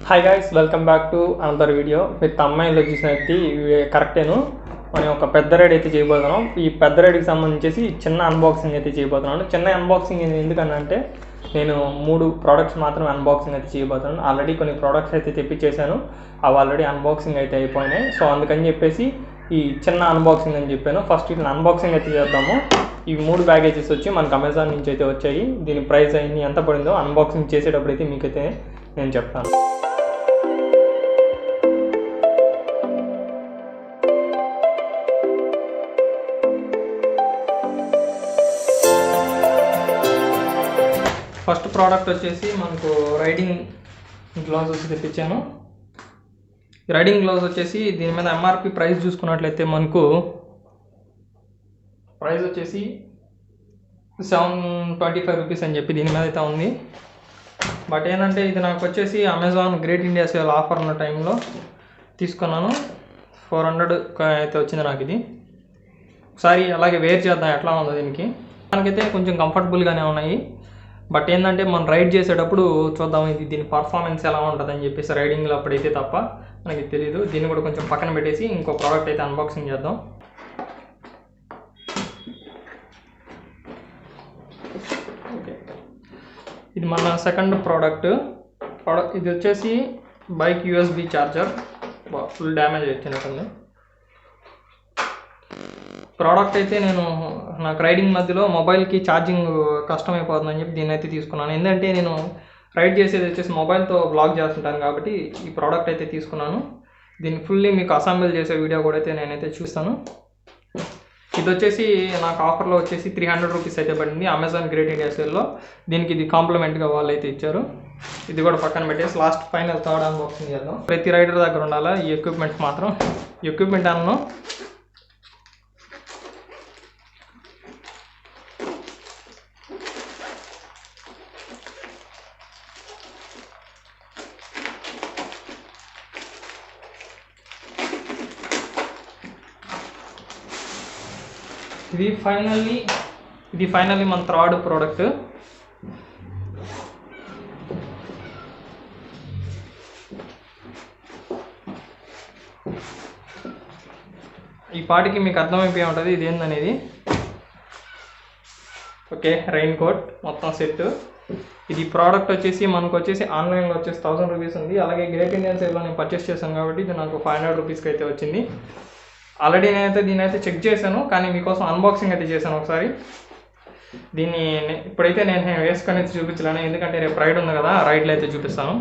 Hi guys, welcome back to another video. మీరు తమ్మాయిలో చూసినట్టు కరెక్టేను. మనం ఒక పెద్ద రైడ్ అయితే చేయబోతున్నాం. ఈ పెద్ద రైడ్కి సంబంధించి చిన్న అన్బాక్సింగ్ అయితే చేయబోతున్నాను. చిన్న అన్బాక్సింగ్ ఎందుకనంటే నేను 3 ప్రోడక్ట్స్ మాత్రమే అన్బాక్సింగ్ అయితే చేయబోతున్నాను. ఆల్రెడీ కొన్ని ప్రోడక్ట్స్ అయితే తెప్పించేశాను, అవి ఆల్రెడీ అన్బాక్సింగ్ అయితే అయిపోయినాయి. సో అందుకని చెప్పేసి ఈ చిన్న అన్బాక్సింగ్ అని చెప్పాను. ఫస్ట్ వీటిని అన్బాక్సింగ్ అయితే చేద్దాము. ఈ 3 ప్యాకేజెస్ వచ్చి మనకు అమెజాన్ నుంచి అయితే వచ్చాయి. దీని ప్రైస్ అయింది ఎంత పడిందో అన్బాక్సింగ్ చేసేటప్పుడు అయితే మీకైతే నేను చెప్తాను. ఫస్ట్ ప్రోడక్ట్ వచ్చేసి మనకు రైడింగ్ గ్లౌజెస్ తెప్పించాను. రైడింగ్ గ్లౌజ్ వచ్చేసి దీని మీద ఎంఆర్పి ప్రైస్ చూసుకున్నట్లయితే మనకు ప్రైస్ వచ్చేసి 725 రూపీస్ అని చెప్పి దీని మీద అయితే ఉంది. బట్ ఏంటంటే ఇది నాకు వచ్చేసి Amazon great India sale offer ఉన్న టైంలో తీసుకున్నాను. 400 అయితే వచ్చింది నాకు. ఇది ఒకసారి అలాగే వేర్ చేద్దాం ఎట్లా ఉందో. దానికైతే కొంచెం కంఫర్టబుల్గానే ఉన్నాయి. బట్ ఏంటంటే మనం రైడ్ చేసేటప్పుడు చూద్దాం దీని పర్ఫార్మెన్స్ ఎలా ఉంటుందని చెప్పేసి రైడింగ్లో అప్పుడైతే తప్ప మనకి తెలియదు. దీన్ని కూడా కొంచెం పక్కన పెట్టేసి ఇంకో ప్రోడక్ట్ అయితే అన్బాక్సింగ్ చేద్దాం. ఓకే, ఇది మన సెకండ్ ప్రోడక్ట్. ఇది వచ్చేసి bike USB charger. Full damage వచ్చినట్టుంది ప్రోడక్ట్ అయితే. నాకు రైడింగ్ మధ్యలో మొబైల్కి ఛార్జింగ్ కష్టమైపోతుందని చెప్పి దీన్ని అయితే తీసుకున్నాను. ఎందుకంటే నేను రైడ్ చేసేది వచ్చేసి మొబైల్తో బ్లాగ్ చేస్తుంటాను కాబట్టి ఈ ప్రోడక్ట్ అయితే తీసుకున్నాను. దీన్ని ఫుల్లీ మీకు అసెంబుల్ చేసే వీడియో కూడా అయితే నేనైతే చూస్తాను. ఇది వచ్చేసి నాకు ఆఫర్లో వచ్చేసి 300 రూపీస్ అయితే పడింది అమెజాన్ గ్రేట్ ఇండియా సేల్లో. దీనికి ఇది కాంప్లిమెంట్గా వాళ్ళు అయితే ఇచ్చారు. ఇది కూడా పక్కన పెట్టేసి లాస్ట్ ఫైనల్ థర్డ్ అన్బాక్సింగ్ చేద్దాం. ప్రతి రైడర్ దగ్గర ఉండాలా ఈ ఎక్విప్మెంట్ మాత్రం. ఎక్విప్మెంట్ అన్ను ఇది ఫైనల్లీ మన థర్డ్ ప్రోడక్ట్. ఈ పాటికి మీకు అర్థమైపోయి ఉంటుంది ఇది ఏందనేది. ఓకే, రెయిన్ కోట్ మొత్తం సెట్. ఇది ప్రోడక్ట్ వచ్చేసి మనకు వచ్చేసి ఆన్లైన్లో వచ్చేసి 1000 రూపీస్ ఉంది. అలాగే గ్రేట్ ఇండియన్ సేల్లో నేను పర్చేస్ చేశాను కాబట్టి ఇది నాకు 500 రూపీస్కి అయితే వచ్చింది. ఆల్రెడీ నేనైతే దీని అయితే చెక్ చేశాను, కానీ మీకోసం అన్బాక్సింగ్ అయితే చేశాను ఒకసారి. దీన్ని ఇప్పుడైతే నేను వేసుకొని అయితే చూపించలేను, ఎందుకంటే రేపు రైడ్ ఉంది కదా, రైడ్లో అయితే చూపిస్తాను.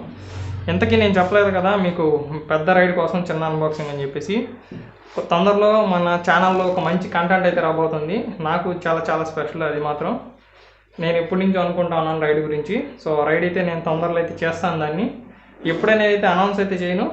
ఇంతకీ నేను చెప్పలేదు కదా మీకు పెద్ద రైడ్ కోసం చిన్న అన్బాక్సింగ్ అని చెప్పేసి. తొందరలో మన ఛానల్లో ఒక మంచి కంటెంట్ అయితే రాబోతుంది. నాకు చాలా చాలా స్పెషల్ అది మాత్రం. నేను ఎప్పటి నుంచో అనుకుంటా ఉన్నాను రైడ్ గురించి. సో రైడ్ అయితే నేను తొందరలో అయితే చేస్తాను. దాన్ని ఎప్పుడైనా అయితే అనౌన్స్ అయితే చేయను.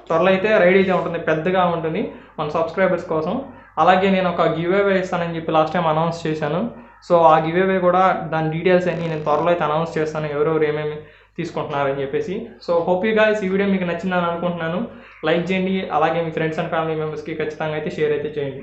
త్వరలో అయితే రైడ్ అయితే ఉంటుంది, పెద్దగా ఉంటుంది మన సబ్స్క్రైబర్స్ కోసం. అలాగే నేను ఒక గివ్ అవే ఇస్తానని చెప్పి లాస్ట్ టైం అనౌన్స్ చేశాను. సో ఆ గివ్ అవే కూడా దాని డీటెయిల్స్ అన్నీ నేను త్వరలో అయితే అనౌన్స్ చేస్తాను, ఎవరెవరు ఏమేమి తీసుకుంటున్నారని చెప్పేసి. సో హోప్ యూ గైస్ ఈ వీడియో మీకు నచ్చిందని అనుకుంటున్నాను. లైక్ చేయండి, అలాగే మీ ఫ్రెండ్స్ అండ్ ఫ్యామిలీ మెంబర్స్కి ఖచ్చితంగా అయితే షేర్ అయితే చేయండి.